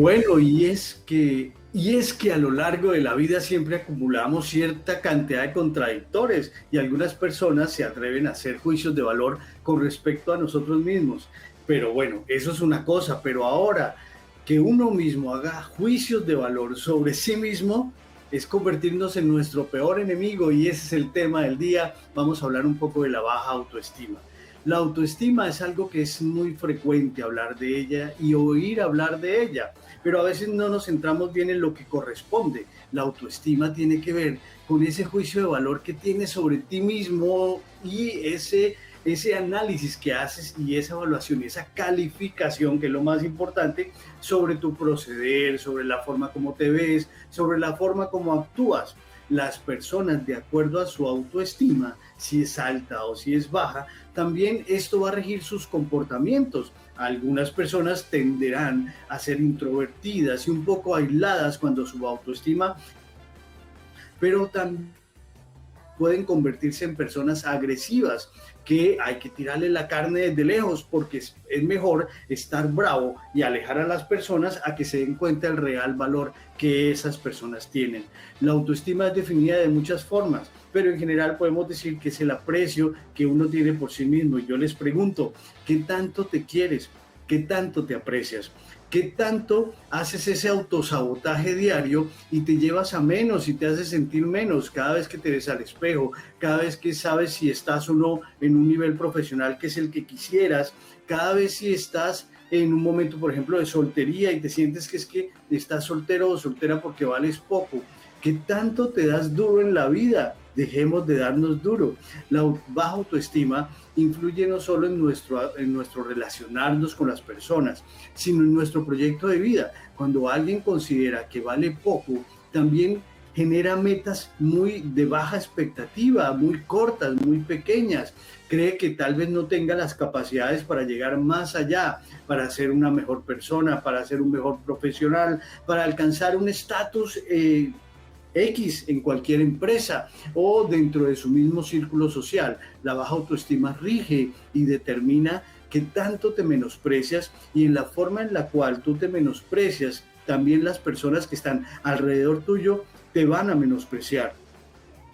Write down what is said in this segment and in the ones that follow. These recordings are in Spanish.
Bueno, y es que a lo largo de la vida siempre acumulamos cierta cantidad de contradictores y algunas personas se atreven a hacer juicios de valor con respecto a nosotros mismos. Pero bueno, eso es una cosa, pero ahora que uno mismo haga juicios de valor sobre sí mismo es convertirnos en nuestro peor enemigo y ese es el tema del día. Vamos a hablar un poco de la baja autoestima. La autoestima es algo que es muy frecuente hablar de ella y oír hablar de ella, pero a veces no nos centramos bien en lo que corresponde. La autoestima tiene que ver con ese juicio de valor que tienes sobre ti mismo y ese análisis que haces y esa evaluación, esa calificación, que es lo más importante, sobre tu proceder, sobre la forma como te ves, sobre la forma como actúas. Las personas, de acuerdo a su autoestima, si es alta o si es baja, también esto va a regir sus comportamientos. Algunas personas tenderán a ser introvertidas y un poco aisladas cuando su autoestima, pero también pueden convertirse en personas agresivas, que hay que tirarle la carne desde lejos porque es mejor estar bravo y alejar a las personas a que se den cuenta del real valor que esas personas tienen. La autoestima es definida de muchas formas, pero en general podemos decir que es el aprecio que uno tiene por sí mismo. Y yo les pregunto, ¿qué tanto te quieres? ¿Qué tanto te aprecias? ¿Qué tanto haces ese autosabotaje diario y te llevas a menos y te haces sentir menos cada vez que te ves al espejo, cada vez que sabes si estás o no en un nivel profesional que es el que quisieras, cada vez si estás en un momento, por ejemplo, de soltería y te sientes que es que estás soltero o soltera porque vales poco? ¿Qué tanto te das duro en la vida? Dejemos de darnos duro. La baja autoestima influye no solo en nuestro relacionarnos con las personas, sino en nuestro proyecto de vida. Cuando alguien considera que vale poco, también genera metas muy de baja expectativa, muy cortas, muy pequeñas. Cree que tal vez no tenga las capacidades para llegar más allá, para ser una mejor persona, para ser un mejor profesional, para alcanzar un estatus X en cualquier empresa o dentro de su mismo círculo social. La baja autoestima rige y determina qué tanto te menosprecias, y en la forma en la cual tú te menosprecias, también las personas que están alrededor tuyo te van a menospreciar.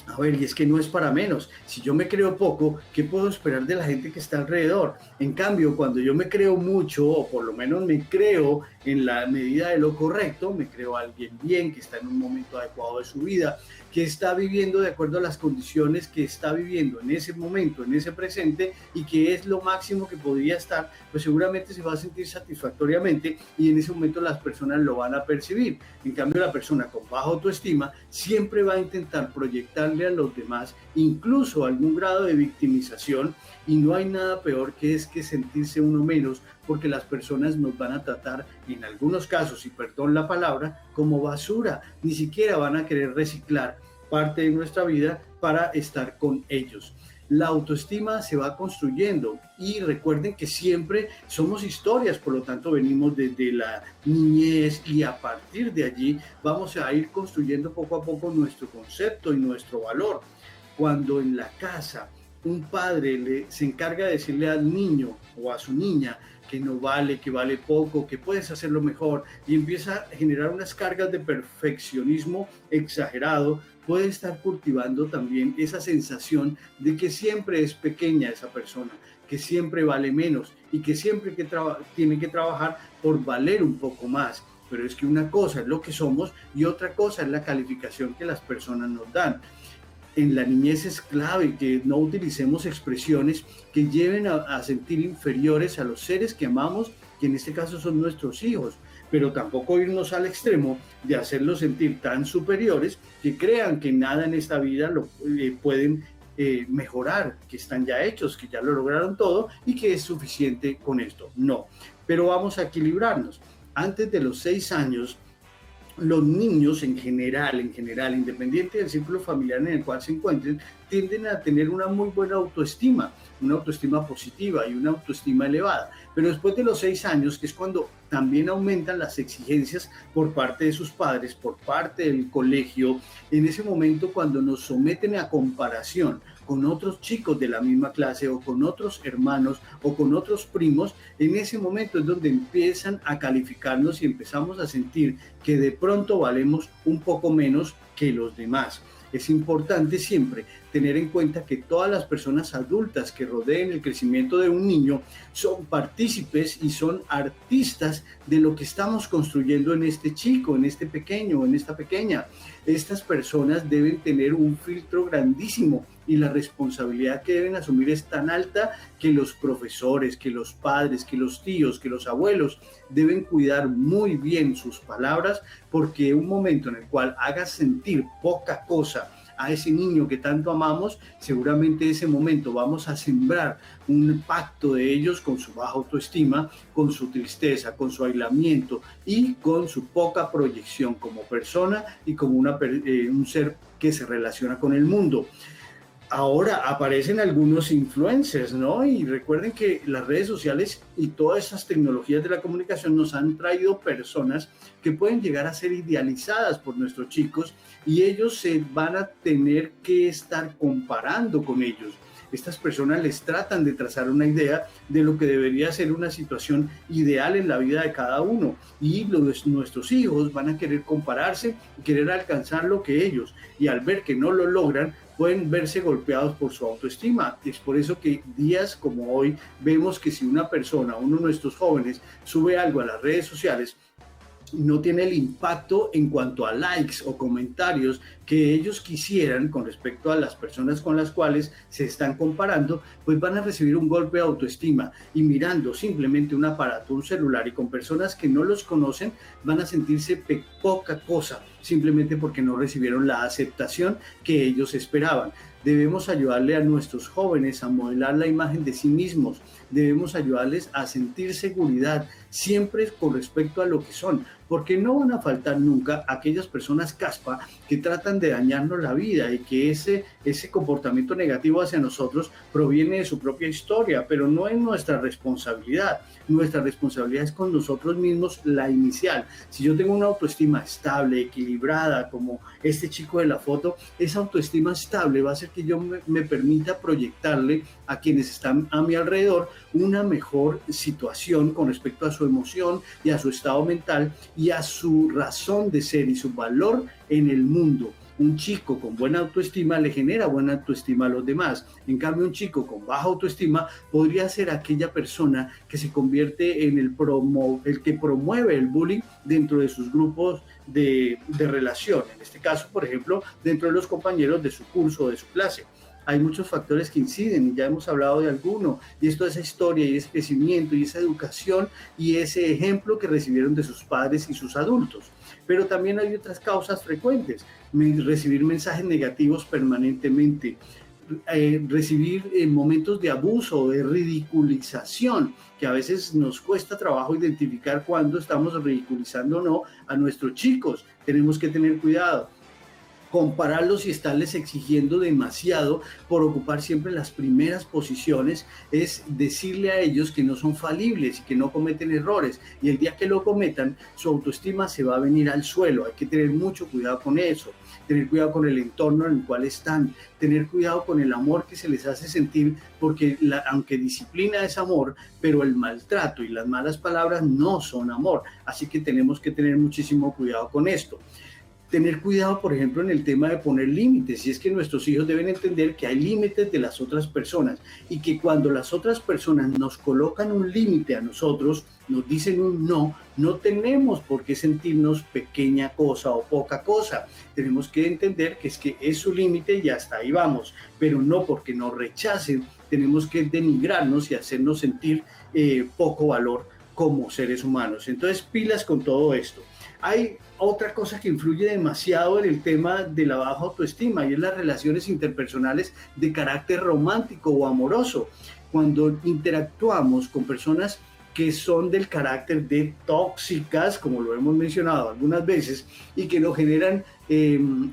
A ver, y es que no es para menos. Si yo me creo poco, ¿qué puedo esperar de la gente que está alrededor? En cambio, cuando yo me creo mucho, o por lo menos me creo en la medida de lo correcto, me creo alguien bien, que está en un momento adecuado de su vida, que está viviendo de acuerdo a las condiciones que está viviendo en ese momento, en ese presente, y que es lo máximo que podría estar, pues seguramente se va a sentir satisfactoriamente y en ese momento las personas lo van a percibir. En cambio, la persona con baja autoestima siempre va a intentar proyectarle a los demás incluso algún grado de victimización, y no hay nada peor que sentirse uno menos, porque las personas nos van a tratar en algunos casos, y perdón la palabra, como basura. Ni siquiera van a querer reciclar parte de nuestra vida para estar con ellos. La autoestima se va construyendo y recuerden que siempre somos historias, por lo tanto venimos desde la niñez y a partir de allí vamos a ir construyendo poco a poco nuestro concepto y nuestro valor. Cuando en la casa un padre se encarga de decirle al niño o a su niña que no vale, que vale poco, que puedes hacerlo mejor, y empieza a generar unas cargas de perfeccionismo exagerado, puede estar cultivando también esa sensación de que siempre es pequeña esa persona, que siempre vale menos y que siempre tiene que trabajar por valer un poco más. Pero es que una cosa es lo que somos y otra cosa es la calificación que las personas nos dan. En la niñez es clave que no utilicemos expresiones que lleven a sentir inferiores a los seres que amamos, que en este caso son nuestros hijos, pero tampoco irnos al extremo de hacerlos sentir tan superiores que crean que nada en esta vida lo pueden mejorar, que están ya hechos, que ya lo lograron todo y que es suficiente con esto. No, pero vamos a equilibrarnos. Antes de los 6 años, los niños en general, independiente del círculo familiar en el cual se encuentren, tienden a tener una muy buena autoestima, una autoestima positiva y una autoestima elevada. Pero después de los 6 años, que es cuando también aumentan las exigencias por parte de sus padres, por parte del colegio. En ese momento, cuando nos someten a comparación con otros chicos de la misma clase o con otros hermanos o con otros primos, en ese momento es donde empiezan a calificarnos y empezamos a sentir que de pronto valemos un poco menos que los demás. Es importante siempre tener en cuenta que todas las personas adultas que rodeen el crecimiento de un niño son partícipes y son artistas de lo que estamos construyendo en este chico, en este pequeño, en esta pequeña. Estas personas deben tener un filtro grandísimo y la responsabilidad que deben asumir es tan alta que los profesores, que los padres, que los tíos, que los abuelos deben cuidar muy bien sus palabras, porque un momento en el cual hagas sentir poca cosa a ese niño que tanto amamos, seguramente ese momento vamos a sembrar un pacto de ellos con su baja autoestima, con su tristeza, con su aislamiento y con su poca proyección como persona y como un ser que se relaciona con el mundo. Ahora aparecen algunos influencers, ¿no? Y recuerden que las redes sociales y todas esas tecnologías de la comunicación nos han traído personas que pueden llegar a ser idealizadas por nuestros chicos y ellos se van a tener que estar comparando con ellos. Estas personas les tratan de trazar una idea de lo que debería ser una situación ideal en la vida de cada uno y nuestros hijos van a querer compararse y querer alcanzar lo que ellos, y al ver que no lo logran pueden verse golpeados por su autoestima. Es por eso que días como hoy vemos que si una persona, uno de nuestros jóvenes, sube algo a las redes sociales, no tiene el impacto en cuanto a likes o comentarios que ellos quisieran con respecto a las personas con las cuales se están comparando, pues van a recibir un golpe de autoestima y mirando simplemente un aparato, un celular y con personas que no los conocen, van a sentirse poca cosa simplemente porque no recibieron la aceptación que ellos esperaban. Debemos ayudarle a nuestros jóvenes a modelar la imagen de sí mismos, debemos ayudarles a sentir seguridad siempre con respecto a lo que son, porque no van a faltar nunca aquellas personas caspa que tratan de dañarnos la vida y que ese comportamiento negativo hacia nosotros proviene de su propia historia, pero no es nuestra responsabilidad. Nuestra responsabilidad es con nosotros mismos, la inicial. Si yo tengo una autoestima estable, equilibrada, como este chico de la foto, esa autoestima estable va a hacer que yo me permita proyectarle a quienes están a mi alrededor una mejor situación con respecto a su emoción y a su estado mental y a su razón de ser y su valor en el mundo. Un chico con buena autoestima le genera buena autoestima a los demás. En cambio, un chico con baja autoestima podría ser aquella persona que se convierte en el que promueve el bullying dentro de sus grupos de relación. En este caso, por ejemplo, dentro de los compañeros de su curso o de su clase. Hay muchos factores que inciden, ya hemos hablado de alguno, y es toda esa historia y ese crecimiento y esa educación y ese ejemplo que recibieron de sus padres y sus adultos. Pero también hay otras causas frecuentes, recibir mensajes negativos permanentemente, recibir momentos de abuso, de ridiculización, que a veces nos cuesta trabajo identificar cuándo estamos ridiculizando o no a nuestros chicos. Tenemos que tener cuidado. Compararlos y estarles exigiendo demasiado por ocupar siempre las primeras posiciones es decirle a ellos que no son falibles y que no cometen errores, y el día que lo cometan su autoestima se va a venir al suelo. Hay que tener mucho cuidado con eso, tener cuidado con el entorno en el cual están, tener cuidado con el amor que se les hace sentir, porque aunque disciplina es amor, pero el maltrato y las malas palabras no son amor, así que tenemos que tener muchísimo cuidado con esto. Tener cuidado, por ejemplo, en el tema de poner límites, y es que nuestros hijos deben entender que hay límites de las otras personas y que cuando las otras personas nos colocan un límite a nosotros, nos dicen un no, no tenemos por qué sentirnos pequeña cosa o poca cosa. Tenemos que entender que es su límite y hasta ahí vamos, pero no porque nos rechacen, tenemos que denigrarnos y hacernos sentir poco valor como seres humanos. Entonces, pilas con todo esto. Hay otra cosa que influye demasiado en el tema de la baja autoestima y es las relaciones interpersonales de carácter romántico o amoroso. Cuando interactuamos con personas que son del carácter de tóxicas, como lo hemos mencionado algunas veces, y que nos generan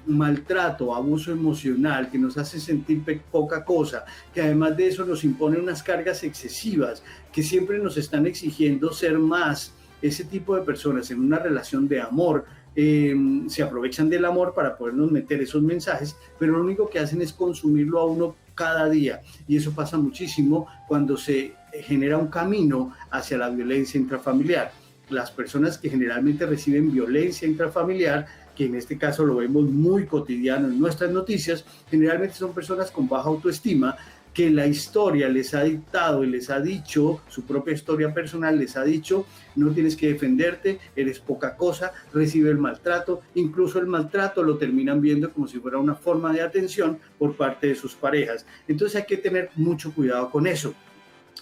maltrato, abuso emocional, que nos hace sentir poca cosa, que además de eso nos imponen unas cargas excesivas, que siempre nos están exigiendo ser más, ese tipo de personas en una relación de amor, se aprovechan del amor para podernos meter esos mensajes, pero lo único que hacen es consumirlo a uno cada día, y eso pasa muchísimo cuando se genera un camino hacia la violencia intrafamiliar. Las personas que generalmente reciben violencia intrafamiliar, que en este caso lo vemos muy cotidiano en nuestras noticias, generalmente son personas con baja autoestima, que la historia les ha dictado y les ha dicho, su propia historia personal les ha dicho: no tienes que defenderte, eres poca cosa, recibe el maltrato, incluso el maltrato lo terminan viendo como si fuera una forma de atención por parte de sus parejas. Entonces hay que tener mucho cuidado con eso.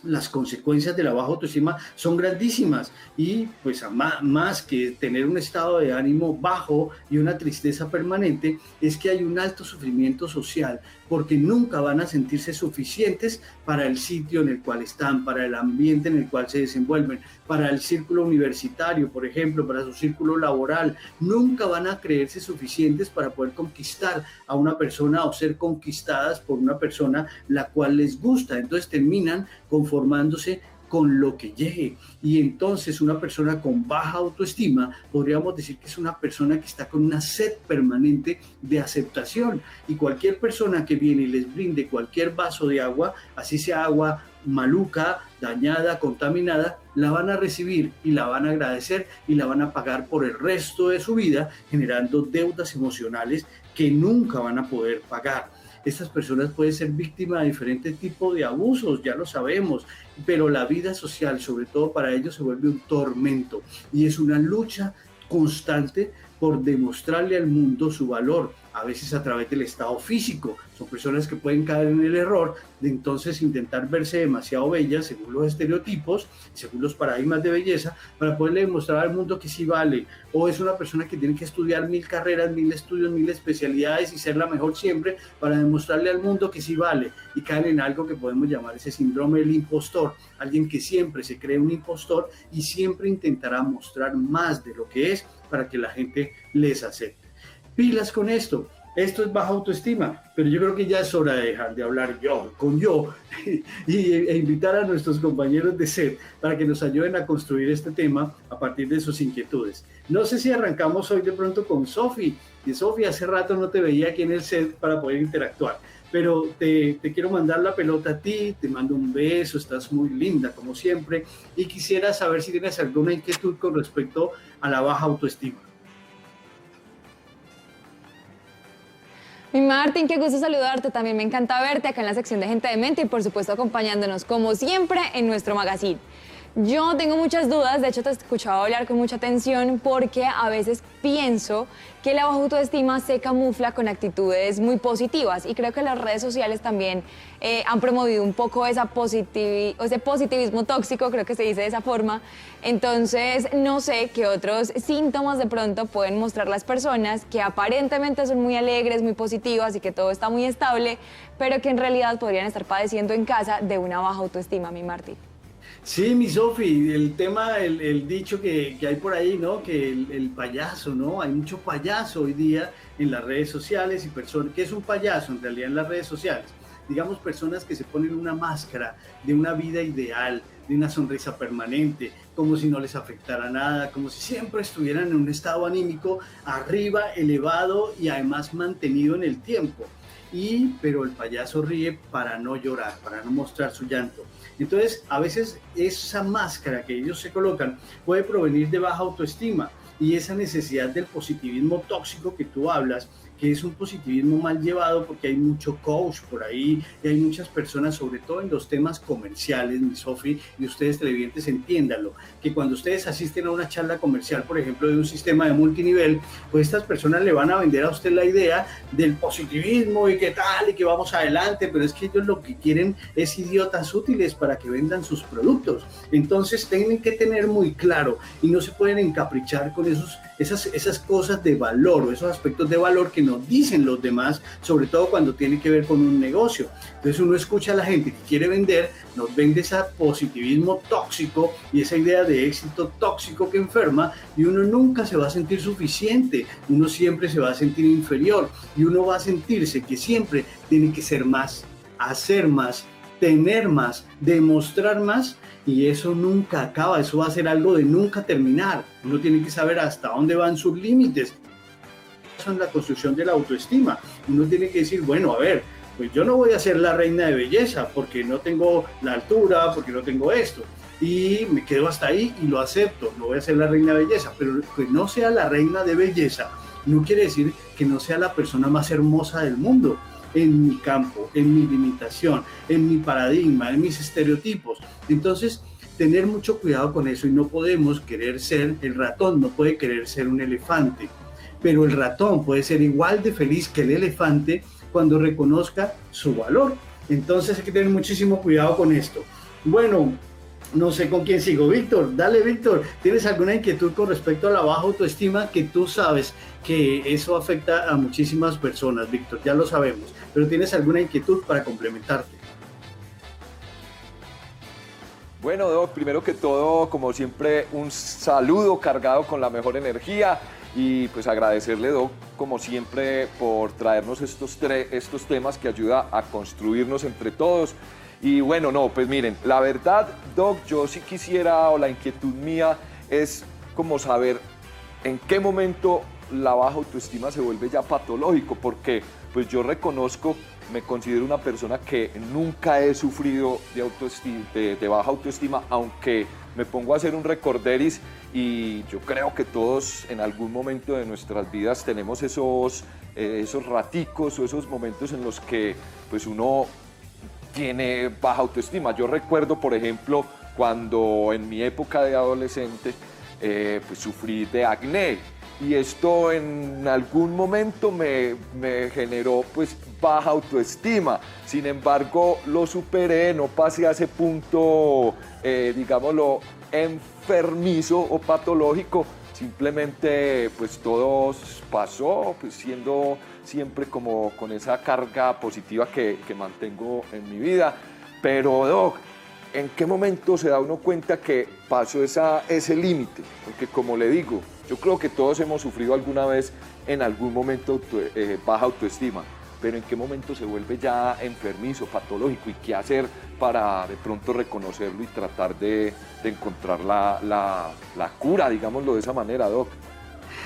Las consecuencias de la baja autoestima son grandísimas, y pues más que tener un estado de ánimo bajo y una tristeza permanente, es que hay un alto sufrimiento social, porque nunca van a sentirse suficientes para el sitio en el cual están, para el ambiente en el cual se desenvuelven, para el círculo universitario, por ejemplo, para su círculo laboral. Nunca van a creerse suficientes para poder conquistar a una persona o ser conquistadas por una persona la cual les gusta. Entonces terminan conformándose con lo que llegue, y entonces una persona con baja autoestima podríamos decir que es una persona que está con una sed permanente de aceptación, y cualquier persona que viene y les brinde cualquier vaso de agua, así sea agua maluca, dañada, contaminada, la van a recibir y la van a agradecer y la van a pagar por el resto de su vida, generando deudas emocionales que nunca van a poder pagar. Estas personas pueden ser víctimas de diferentes tipos de abusos, ya lo sabemos, pero la vida social, sobre todo para ellos, se vuelve un tormento, y es una lucha constante por demostrarle al mundo su valor, a veces a través del estado físico. Son personas que pueden caer en el error de entonces intentar verse demasiado bellas según los estereotipos, según los paradigmas de belleza, para poderle demostrar al mundo que sí vale. O es una persona que tiene que estudiar 1000 carreras, 1000 estudios, 1000 especialidades y ser la mejor siempre para demostrarle al mundo que sí vale, y caen en algo que podemos llamar ese síndrome del impostor. Alguien que siempre se cree un impostor y siempre intentará mostrar más de lo que es para que la gente les acepte. Pilas con esto. Esto es baja autoestima, pero yo creo que ya es hora de dejar de hablar yo e invitar a nuestros compañeros de SED para que nos ayuden a construir este tema a partir de sus inquietudes. No sé si arrancamos hoy de pronto con Sofi. Y Sofi, hace rato no te veía aquí en el SED para poder interactuar, pero te quiero mandar la pelota a ti, te mando un beso, estás muy linda como siempre, y quisiera saber si tienes alguna inquietud con respecto a la baja autoestima. Mi Martín, qué gusto saludarte. También me encanta verte acá en la sección de Gente de Mente y por supuesto acompañándonos como siempre en nuestro magazine. Yo tengo muchas dudas, de hecho te he escuchado hablar con mucha atención porque a veces pienso que la baja autoestima se camufla con actitudes muy positivas, y creo que las redes sociales también han promovido un poco ese positivismo tóxico, creo que se dice de esa forma. Entonces no sé qué otros síntomas de pronto pueden mostrar las personas que aparentemente son muy alegres, muy positivas y que todo está muy estable, pero que en realidad podrían estar padeciendo en casa de una baja autoestima, mi Martín. Sí, mi Sofi, el tema, el dicho que hay por ahí, ¿no? Que el payaso, ¿no? Hay mucho payaso hoy día en las redes sociales, y personas, ¿qué es un payaso en realidad en las redes sociales? Digamos, personas que se ponen una máscara de una vida ideal, de una sonrisa permanente, como si no les afectara nada, como si siempre estuvieran en un estado anímico arriba, elevado y además mantenido en el tiempo. Pero el payaso ríe para no llorar, para no mostrar su llanto. Entonces, a veces esa máscara que ellos se colocan puede provenir de baja autoestima, y esa necesidad del positivismo tóxico que tú hablas, que es un positivismo mal llevado, porque hay mucho coach por ahí y hay muchas personas, sobre todo en los temas comerciales, mi Sofi, y ustedes televidentes entiéndanlo, que cuando ustedes asisten a una charla comercial, por ejemplo, de un sistema de multinivel, pues estas personas le van a vender a usted la idea del positivismo y qué tal, y que vamos adelante, pero es que ellos lo que quieren es idiotas útiles para que vendan sus productos. Entonces tienen que tener muy claro y no se pueden encaprichar con esas cosas de valor o esos aspectos de valor que nos dicen los demás, sobre todo cuando tiene que ver con un negocio. Entonces uno escucha a la gente que quiere vender, nos vende ese positivismo tóxico y esa idea de éxito tóxico que enferma, y uno nunca se va a sentir suficiente, uno siempre se va a sentir inferior, y uno va a sentirse que siempre tiene que ser más, hacer más, tener más, demostrar más, y eso nunca acaba, eso va a ser algo de nunca terminar. Uno tiene que saber hasta dónde van sus límites. Eso es la construcción de la autoestima. Uno tiene que decir, bueno, a ver, pues yo no voy a ser la reina de belleza porque no tengo la altura, porque no tengo esto. Y me quedo hasta ahí y lo acepto, no voy a ser la reina de belleza, pero que no sea la reina de belleza no quiere decir que no sea la persona más hermosa del mundo, en mi campo, en mi limitación, en mi paradigma, en mis estereotipos. Entonces, tener mucho cuidado con eso, y no podemos querer ser, el ratón no puede querer ser un elefante, pero el ratón puede ser igual de feliz que el elefante cuando reconozca su valor. Entonces hay que tener muchísimo cuidado con esto. Bueno, no sé con quién sigo. Víctor, dale Víctor, ¿tienes alguna inquietud con respecto a la baja autoestima? Que tú sabes que eso afecta a muchísimas personas, Víctor, ya lo sabemos, pero ¿tienes alguna inquietud para complementarte? Bueno, Doc, primero que todo, como siempre, un saludo cargado con la mejor energía y pues agradecerle, Doc, como siempre, por traernos estos temas que ayuda a construirnos entre todos. Y bueno, no, pues miren, la verdad, Doc, yo sí quisiera, o la inquietud mía es como saber en qué momento la baja autoestima se vuelve ya patológico, porque pues yo reconozco, me considero una persona que nunca he sufrido de baja autoestima, aunque me pongo a hacer un recorderis y yo creo que todos en algún momento de nuestras vidas tenemos esos raticos o esos momentos en los que pues uno tiene baja autoestima. Yo recuerdo, por ejemplo, cuando en mi época de adolescente pues sufrí de acné, y esto en algún momento me generó pues baja autoestima. Sin embargo, lo superé, no pasé a ese punto, digámoslo, enfermizo o patológico. Simplemente pues todo pasó, pues siendo siempre como con esa carga positiva que mantengo en mi vida. Pero Doc, ¿en qué momento se da uno cuenta que pasó ese límite? Porque como le digo, yo creo que todos hemos sufrido alguna vez en algún momento baja autoestima, pero ¿en qué momento se vuelve ya enfermizo, patológico? ¿Y qué hacer para de pronto reconocerlo y tratar de encontrar la cura, digámoslo de esa manera, Doc?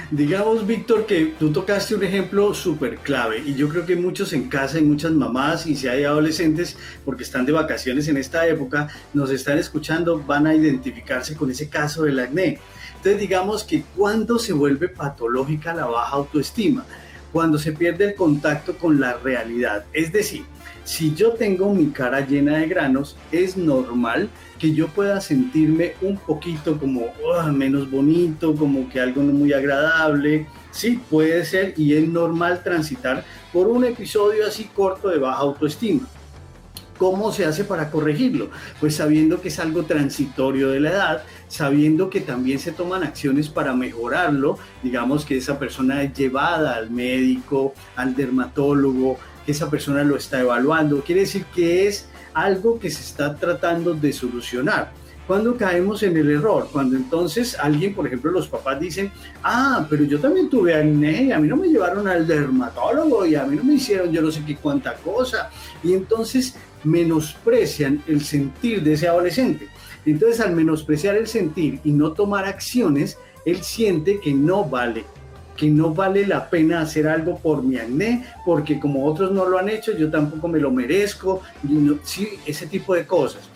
Digamos, Víctor, que tú tocaste un ejemplo súper clave, y yo creo que muchos en casa y muchas mamás, y si hay adolescentes, porque están de vacaciones en esta época, nos están escuchando, van a identificarse con ese caso del acné. Entonces, digamos que cuando se vuelve patológica la baja autoestima, cuando se pierde el contacto con la realidad. Es decir, si yo tengo mi cara llena de granos, es normal que yo pueda sentirme un poquito como menos bonito, como que algo no muy agradable. Sí, puede ser, y es normal transitar por un episodio así corto de baja autoestima. ¿Cómo se hace para corregirlo? Pues sabiendo que es algo transitorio de la edad, sabiendo que también se toman acciones para mejorarlo, digamos que esa persona es llevada al médico, al dermatólogo, que esa persona lo está evaluando, quiere decir que es algo que se está tratando de solucionar. ¿Cuándo caemos en el error? Cuando entonces alguien, por ejemplo, los papás dicen, pero yo también tuve acné y a mí no me llevaron al dermatólogo y a mí no me hicieron yo no sé qué cuánta cosa, y entonces menosprecian el sentir de ese adolescente. Entonces, al menospreciar el sentir y no tomar acciones, él siente que no vale la pena hacer algo por mi acné, porque como otros no lo han hecho, yo tampoco me lo merezco, sí, ese tipo de cosas.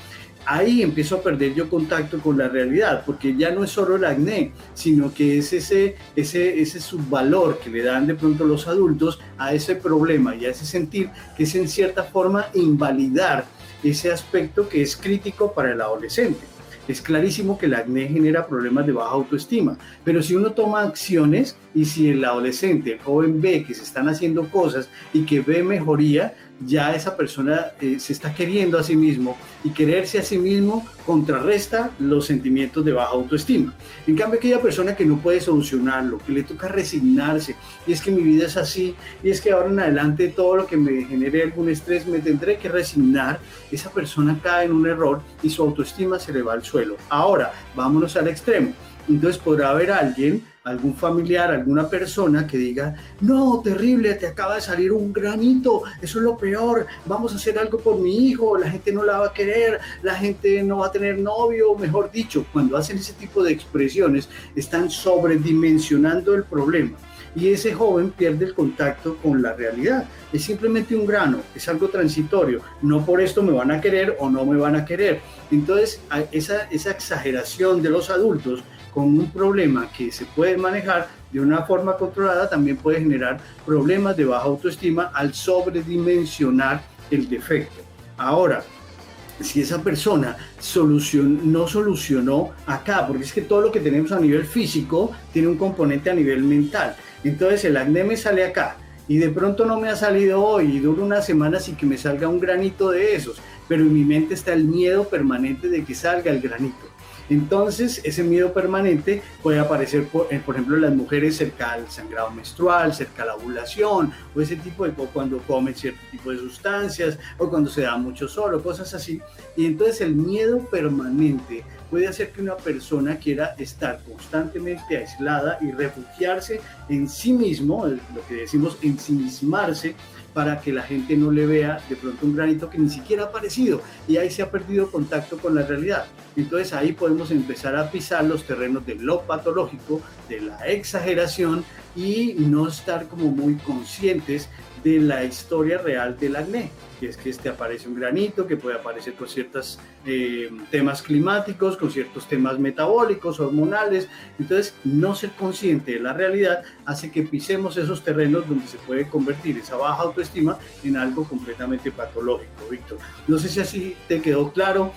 Ahí empiezo a perder yo contacto con la realidad, porque ya no es solo el acné, sino que es ese subvalor que le dan de pronto los adultos a ese problema y a ese sentir, que es en cierta forma invalidar ese aspecto que es crítico para el adolescente. Es clarísimo que el acné genera problemas de baja autoestima, pero si uno toma acciones y si el adolescente, el joven ve que se están haciendo cosas y que ve mejoría, ya esa persona se está queriendo a sí mismo, y quererse a sí mismo contrarresta los sentimientos de baja autoestima. En cambio, aquella persona que no puede solucionarlo, que le toca resignarse, y es que mi vida es así, y es que ahora en adelante todo lo que me genere algún estrés me tendré que resignar, esa persona cae en un error y su autoestima se le va al suelo. Ahora, vámonos al extremo. Entonces podrá haber alguien algún familiar, alguna persona que diga, no, terrible, te acaba de salir un granito, eso es lo peor, vamos a hacer algo por mi hijo, la gente no la va a querer, la gente no va a tener novio, mejor dicho, cuando hacen ese tipo de expresiones, están sobredimensionando el problema. Y ese joven pierde el contacto con la realidad. Es simplemente un grano, es algo transitorio. No por esto me van a querer o no me van a querer. Entonces, esa exageración de los adultos con un problema que se puede manejar de una forma controlada también puede generar problemas de baja autoestima al sobredimensionar el defecto. Ahora, si esa persona no solucionó acá, porque es que todo lo que tenemos a nivel físico tiene un componente a nivel mental. Entonces el acné me sale acá y de pronto no me ha salido hoy y dura una semana sin que me salga un granito de esos, pero en mi mente está el miedo permanente de que salga el granito. Entonces, ese miedo permanente puede aparecer, por ejemplo, en las mujeres cerca al sangrado menstrual, cerca a la ovulación, o ese tipo de cuando comen cierto tipo de sustancias, o cuando se da mucho sol, o cosas así. Y entonces el miedo permanente puede hacer que una persona quiera estar constantemente aislada y refugiarse en sí mismo, lo que decimos ensimismarse, para que la gente no le vea de pronto un granito que ni siquiera ha aparecido y ahí se ha perdido contacto con la realidad. Entonces ahí podemos empezar a pisar los terrenos de lo patológico, de la exageración y no estar como muy conscientes de la historia real del acné, que es que aparece un granito, que puede aparecer con ciertos temas climáticos, con ciertos temas metabólicos, hormonales. Entonces, no ser consciente de la realidad hace que pisemos esos terrenos donde se puede convertir esa baja autoestima en algo completamente patológico, Víctor. No sé si así te quedó claro,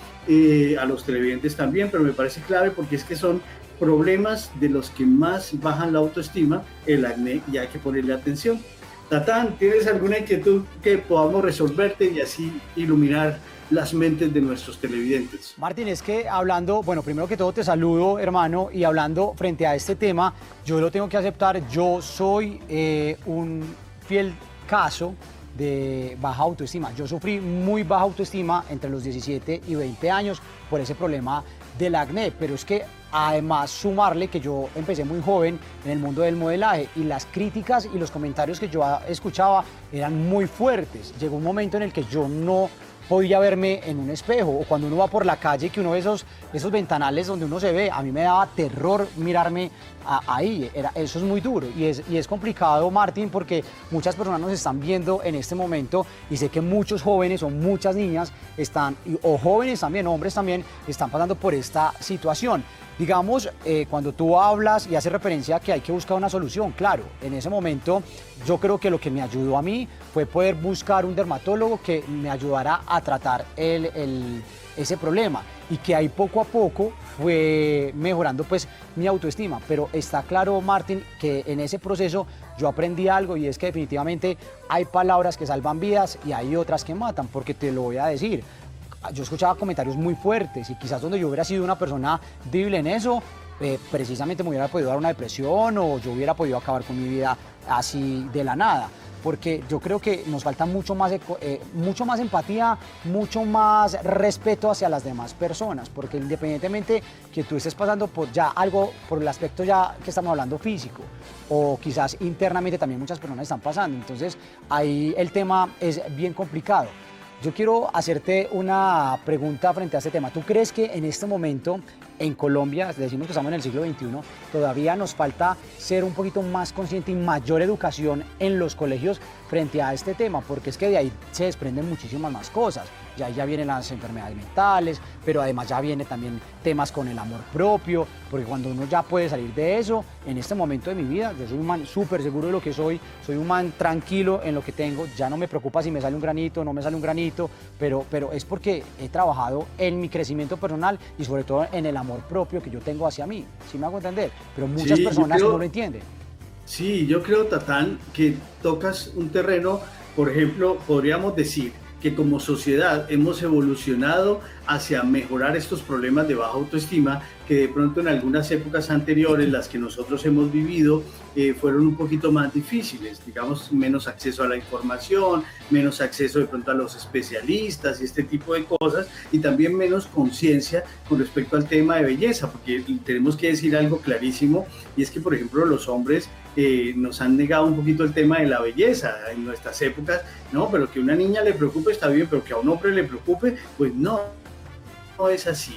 a los televidentes también, pero me parece clave porque es que son problemas de los que más bajan la autoestima, el acné, y hay que ponerle atención. Tatán, ¿tienes alguna inquietud que podamos resolverte y así iluminar las mentes de nuestros televidentes? Martín, es que hablando, bueno, primero que todo te saludo, hermano, y hablando frente a este tema, yo lo tengo que aceptar, yo soy un fiel caso de baja autoestima. Yo sufrí muy baja autoestima entre los 17 y 20 años por ese problema del acné, pero es que además sumarle que yo empecé muy joven en el mundo del modelaje y las críticas y los comentarios que yo escuchaba eran muy fuertes. Llegó un momento en el que yo no podía verme en un espejo, o cuando uno va por la calle que uno ve esos ventanales donde uno se ve, a mí me daba terror mirarme ahí, eso es muy duro y es complicado, Martín, porque muchas personas nos están viendo en este momento y sé que muchos jóvenes o muchas niñas están, o jóvenes también, hombres también, están pasando por esta situación. Digamos, cuando tú hablas y haces referencia a que hay que buscar una solución, claro, en ese momento yo creo que lo que me ayudó a mí fue poder buscar un dermatólogo que me ayudara a tratar ese problema y que ahí poco a poco fue mejorando pues mi autoestima, pero está claro, Martín, que en ese proceso yo aprendí algo y es que definitivamente hay palabras que salvan vidas y hay otras que matan, porque te lo voy a decir. Yo escuchaba comentarios muy fuertes y quizás donde yo hubiera sido una persona débil en eso, precisamente me hubiera podido dar una depresión o yo hubiera podido acabar con mi vida así de la nada. Porque yo creo que nos falta mucho más empatía, mucho más respeto hacia las demás personas, porque independientemente que tú estés pasando por ya algo, por el aspecto ya que estamos hablando físico, o quizás internamente también muchas personas están pasando, entonces ahí el tema es bien complicado. Yo quiero hacerte una pregunta frente a este tema. ¿Tú crees que en este momento en Colombia, decimos que estamos en el siglo XXI, todavía nos falta ser un poquito más consciente y mayor educación en los colegios frente a este tema? Porque es que de ahí se desprenden muchísimas más cosas. Ya vienen las enfermedades mentales, pero además ya vienen también temas con el amor propio, porque cuando uno ya puede salir de eso, en este momento de mi vida, yo soy un man súper seguro de lo que soy un man tranquilo en lo que tengo, ya no me preocupa si me sale un granito, no me sale un granito, pero es porque he trabajado en mi crecimiento personal y sobre todo en el amor propio que yo tengo hacia mí, ¿sí me hago entender? Pero muchas personas no lo entienden. Sí, yo creo, Tatán, que tocas un terreno, por ejemplo, podríamos decir que como sociedad hemos evolucionado hacia mejorar estos problemas de baja autoestima que de pronto en algunas épocas anteriores, las que nosotros hemos vivido, fueron un poquito más difíciles, digamos, menos acceso a la información, menos acceso de pronto a los especialistas y este tipo de cosas, y también menos conciencia con respecto al tema de belleza, porque tenemos que decir algo clarísimo, y es que, por ejemplo, los hombres nos han negado un poquito el tema de la belleza en nuestras épocas, no, pero que a una niña le preocupe está bien, pero que a un hombre le preocupe, pues no es así.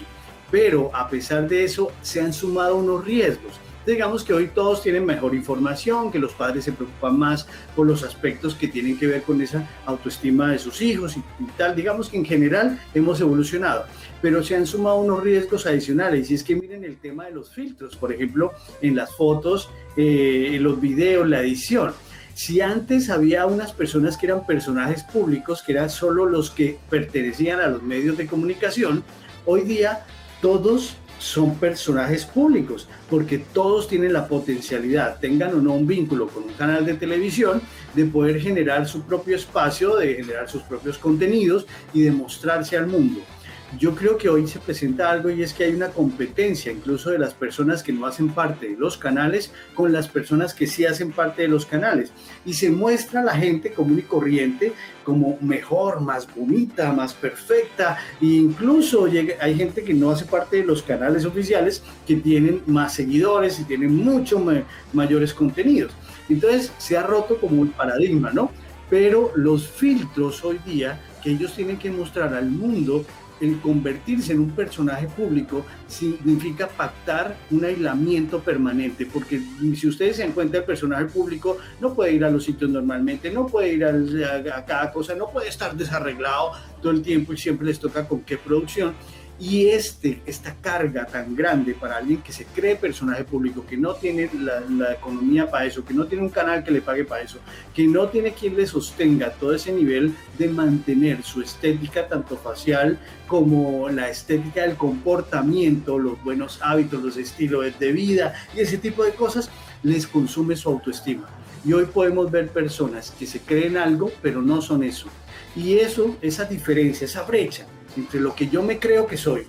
Pero a pesar de eso se han sumado unos riesgos. Digamos que hoy todos tienen mejor información, que los padres se preocupan más por los aspectos que tienen que ver con esa autoestima de sus hijos y tal. Digamos que en general hemos evolucionado, pero se han sumado unos riesgos adicionales, y es que miren el tema de los filtros, por ejemplo, en las fotos, en los videos, la edición. Si antes había unas personas que eran personajes públicos, que eran solo los que pertenecían a los medios de comunicación, hoy día todos son personajes públicos, porque todos tienen la potencialidad, tengan o no un vínculo con un canal de televisión, de poder generar su propio espacio, de generar sus propios contenidos y de mostrarse al mundo. Yo creo que hoy se presenta algo, y es que hay una competencia incluso de las personas que no hacen parte de los canales con las personas que sí hacen parte de los canales, y se muestra a la gente común y corriente como mejor, más bonita, más perfecta, e incluso hay gente que no hace parte de los canales oficiales que tienen más seguidores y tienen mucho mayores contenidos. Entonces se ha roto como un paradigma, ¿no? Pero los filtros hoy día que ellos tienen que mostrar al mundo, el convertirse en un personaje público, significa pactar un aislamiento permanente, porque si ustedes se dan cuenta, el personaje público no puede ir a los sitios normalmente, no puede ir a cada cosa, no puede estar desarreglado todo el tiempo y siempre les toca con qué producción. Y esta carga tan grande para alguien que se cree personaje público, que no tiene la economía para eso, que no tiene un canal que le pague para eso, que no tiene quien le sostenga todo ese nivel de mantener su estética, tanto facial como la estética del comportamiento, los buenos hábitos, los estilos de vida y ese tipo de cosas, les consume su autoestima. Y hoy podemos ver personas que se creen algo, pero no son eso. Y eso, esa diferencia, esa brecha entre lo que yo me creo que soy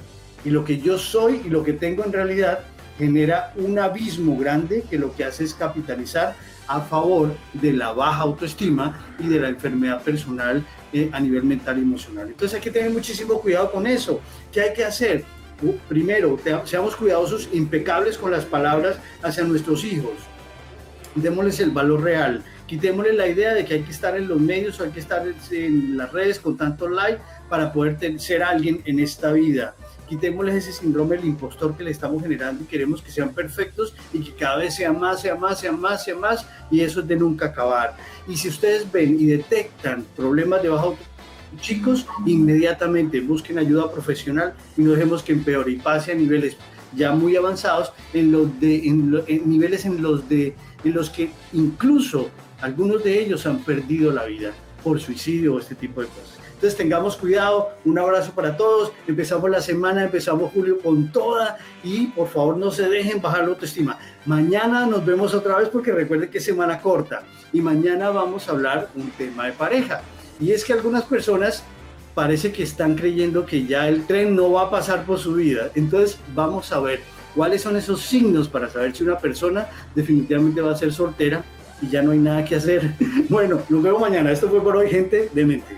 y lo que yo soy y lo que tengo en realidad, genera un abismo grande que lo que hace es capitalizar a favor de la baja autoestima y de la enfermedad personal a nivel mental y emocional. Entonces hay que tener muchísimo cuidado con eso. ¿Qué hay que hacer? Primero, seamos cuidadosos, impecables con las palabras hacia nuestros hijos. Démosles el valor real. Quitémosle la idea de que hay que estar en los medios o hay que estar en las redes con tanto like para poder ser alguien en esta vida. Quitémosles ese síndrome del impostor que le estamos generando y queremos que sean perfectos y que cada vez sea más, y eso es de nunca acabar. Y si ustedes ven y detectan problemas de baja autoestima, chicos, inmediatamente busquen ayuda profesional y no dejemos que empeore y pase a niveles ya muy avanzados, en niveles en los que incluso algunos de ellos han perdido la vida por suicidio o este tipo de cosas. Entonces tengamos cuidado, un abrazo para todos, empezamos la semana, empezamos julio con toda, y por favor no se dejen bajar la autoestima. Mañana nos vemos otra vez, porque recuerden que es semana corta y mañana vamos a hablar un tema de pareja, y es que algunas personas parece que están creyendo que ya el tren no va a pasar por su vida. Entonces vamos a ver cuáles son esos signos para saber si una persona definitivamente va a ser soltera y ya no hay nada que hacer. Bueno, nos vemos mañana. Esto fue por hoy, gente de mente.